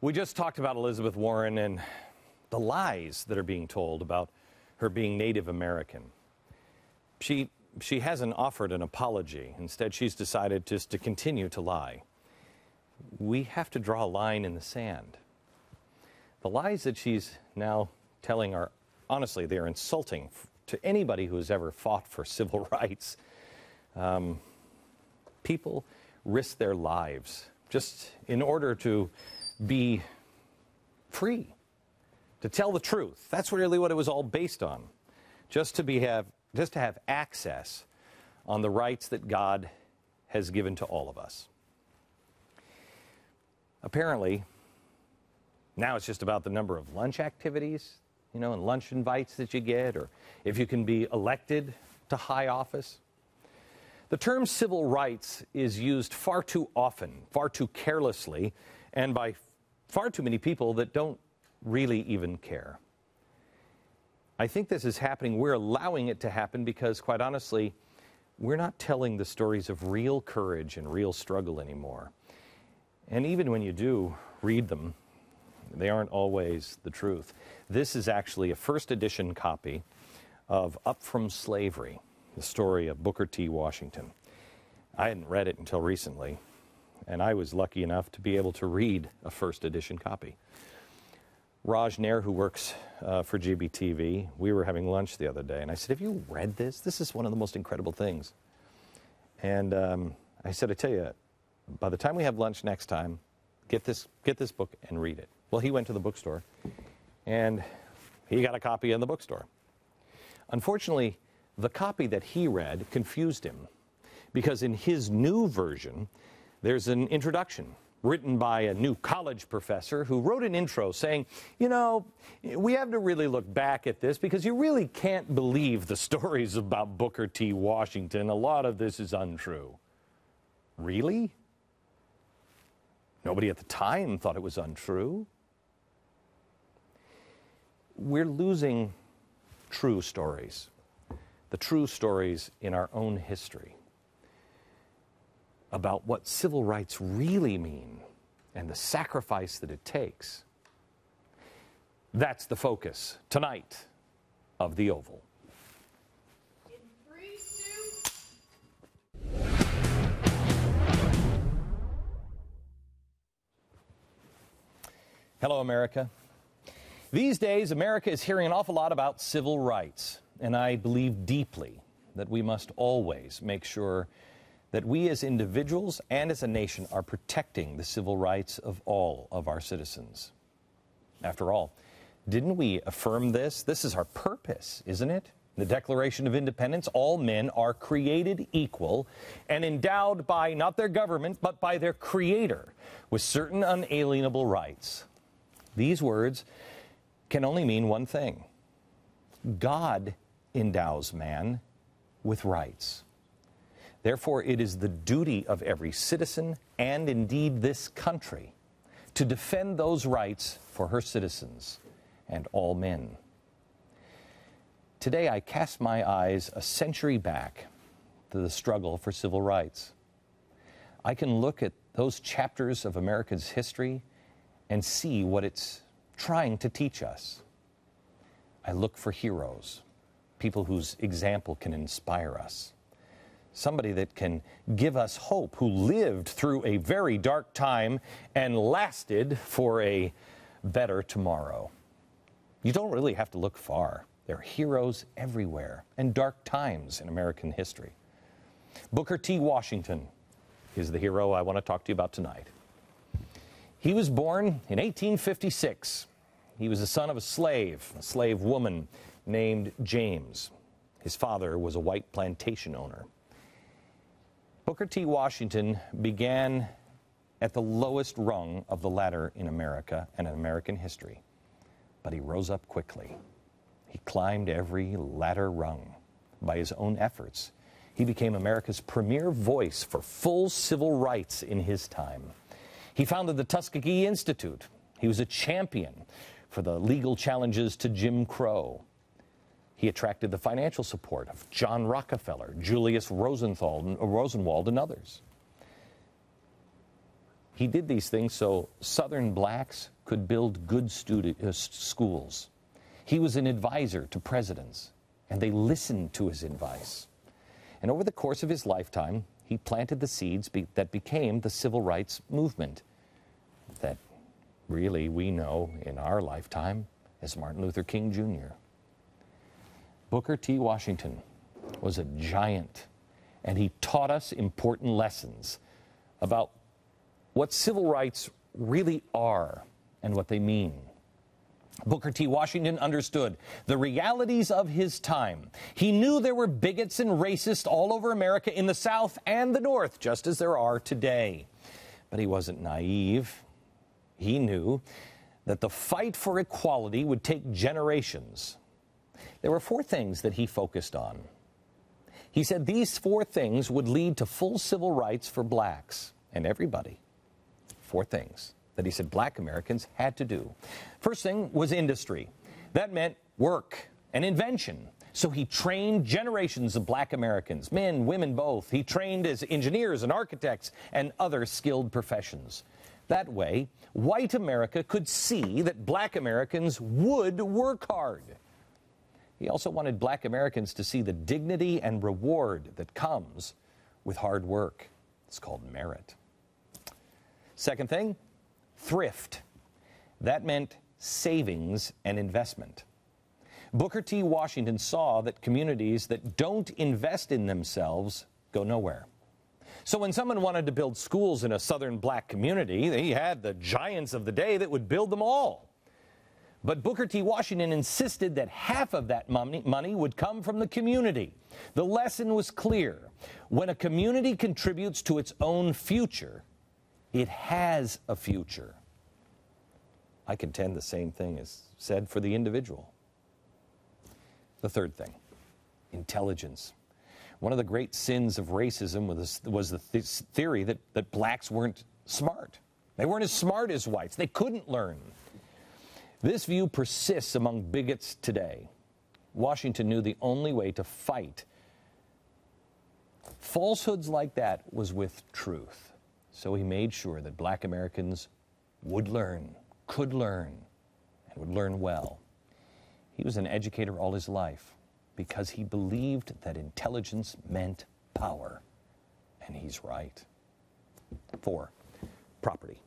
We just talked about Elizabeth Warren and the lies that are being told about her being Native American. She hasn't offered an apology. Instead, she's decided just to continue to lie. We have to draw a line in the sand. The lies that she's now telling are, honestly, they're insulting to anybody who has ever fought for civil rights. People risk their lives just in order to be free, to tell the truth. That's really what it was all based on, just to have access on the rights that God has given to all of us. Apparently, now it's just about the number of lunch activities, and lunch invites that you get, or if you can be elected to high office. The term civil rights is used far too often, far too carelessly, and by far too many people that don't really even care. I think this is happening. We're allowing it to happen because, quite honestly, we're not telling the stories of real courage and real struggle anymore. And even when you do read them, they aren't always the truth. This is actually a first edition copy of Up From Slavery, the story of Booker T. Washington. I hadn't read it until recently, and I was lucky enough to be able to read a first edition copy. Raj Nair, who works for GBTV, we were having lunch the other day, and I said, "Have you read this? This is one of the most incredible things." And I said, "I tell you, by the time we have lunch next time, get this book and read it." Well, he went to the bookstore, and he got a copy in the bookstore. Unfortunately, the copy that he read confused him, because in his new version, there's an introduction written by a new college professor who wrote an intro saying, we have to really look back at this because you really can't believe the stories about Booker T. Washington. A lot of this is untrue. Really? Nobody at the time thought it was untrue. We're losing true stories, the true stories in our own history about what civil rights really mean and the sacrifice that it takes. That's the focus tonight of The Oval. In 3, 2. Hello, America. These days, America is hearing an awful lot about civil rights, and I believe deeply that we must always make sure that we as individuals and as a nation are protecting the civil rights of all of our citizens. After all, didn't we affirm this? This is our purpose, isn't it? The Declaration of Independence, all men are created equal and endowed by not their government, but by their Creator with certain unalienable rights. These words can only mean one thing. God endows man with rights. Therefore, it is the duty of every citizen, and indeed this country, to defend those rights for her citizens and all men. Today, I cast my eyes a century back to the struggle for civil rights. I can look at those chapters of America's history and see what it's trying to teach us. I look for heroes, people whose example can inspire us. Somebody that can give us hope, who lived through a very dark time and lasted for a better tomorrow. You don't really have to look far. There are heroes everywhere and dark times in American history. Booker T. Washington is the hero I want to talk to you about tonight. He was born in 1856. He was the son of a slave woman named James. His father was a white plantation owner. Booker T. Washington began at the lowest rung of the ladder in America and in American history, but he rose up quickly. He climbed every ladder rung. By his own efforts, he became America's premier voice for full civil rights in his time. He founded the Tuskegee Institute. He was a champion for the legal challenges to Jim Crow. He attracted the financial support of John Rockefeller, Julius Rosenwald, and others. He did these things so Southern blacks could build good schools. He was an advisor to presidents, and they listened to his advice. And over the course of his lifetime, he planted the seeds that became the civil rights movement that really we know in our lifetime as Martin Luther King Jr. Booker T. Washington was a giant, and he taught us important lessons about what civil rights really are and what they mean. Booker T. Washington understood the realities of his time. He knew there were bigots and racists all over America in the South and the North, just as there are today. But he wasn't naive. He knew that the fight for equality would take generations. There were 4 things that he focused on. He said these 4 things would lead to full civil rights for blacks and everybody. 4 things that he said black Americans had to do. First thing was industry. That meant work and invention. So he trained generations of black Americans, men, women, both. He trained as engineers and architects and other skilled professions. That way, white America could see that black Americans would work hard. He also wanted black Americans to see the dignity and reward that comes with hard work. It's called merit. Second thing, thrift. That meant savings and investment. Booker T. Washington saw that communities that don't invest in themselves go nowhere. So when someone wanted to build schools in a southern black community, he had the giants of the day that would build them all. But Booker T. Washington insisted that half of that money would come from the community. The lesson was clear. When a community contributes to its own future, it has a future. I contend the same thing is said for the individual. The third thing, intelligence. One of the great sins of racism was the theory that blacks weren't smart. They weren't as smart as whites. They couldn't learn. This view persists among bigots today. Washington knew the only way to fight falsehoods like that was with truth. So he made sure that black Americans would learn, could learn, and would learn well. He was an educator all his life because he believed that intelligence meant power. And he's right. 4, property.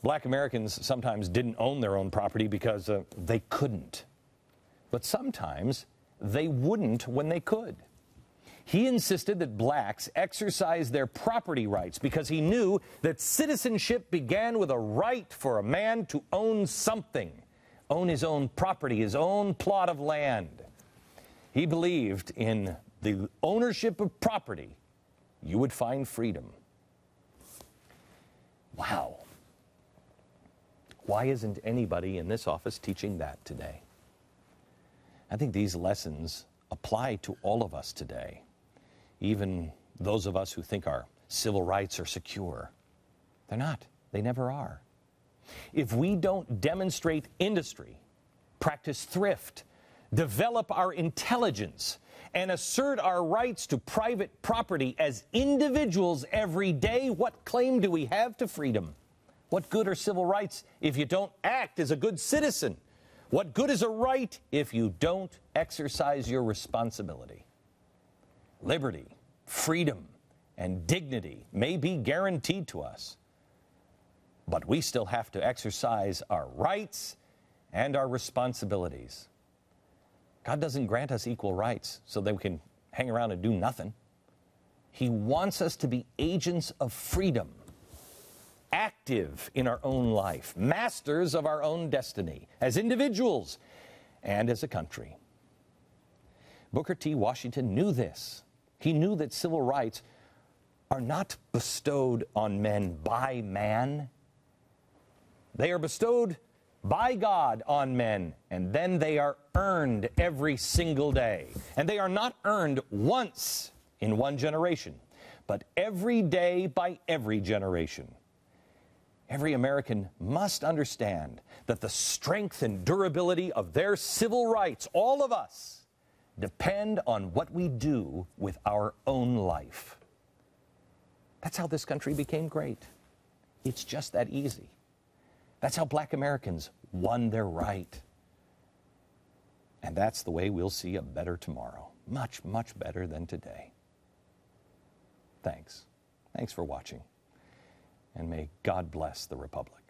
Black Americans sometimes didn't own their own property because they couldn't. But sometimes they wouldn't when they could. He insisted that blacks exercise their property rights because he knew that citizenship began with a right for a man to own something, own his own property, his own plot of land. He believed in the ownership of property, you would find freedom. Wow. Why isn't anybody in this office teaching that today? I think these lessons apply to all of us today, even those of us who think our civil rights are secure. They're not. They never are. If we don't demonstrate industry, practice thrift, develop our intelligence, and assert our rights to private property as individuals every day, what claim do we have to freedom? What good are civil rights if you don't act as a good citizen? What good is a right if you don't exercise your responsibility? Liberty, freedom, and dignity may be guaranteed to us, but we still have to exercise our rights and our responsibilities. God doesn't grant us equal rights so that we can hang around and do nothing. He wants us to be agents of freedom, active in our own life, masters of our own destiny, as individuals and as a country. Booker T. Washington knew this. He knew that civil rights are not bestowed on men by man. They are bestowed by God on men, and then they are earned every single day. And they are not earned once in one generation, but every day by every generation. Every American must understand that the strength and durability of their civil rights, all of us, depend on what we do with our own life. That's how this country became great. It's just that easy. That's how Black Americans won their right. And that's the way we'll see a better tomorrow. Much, much better than today. Thanks. Thanks for watching. And may God bless the Republic.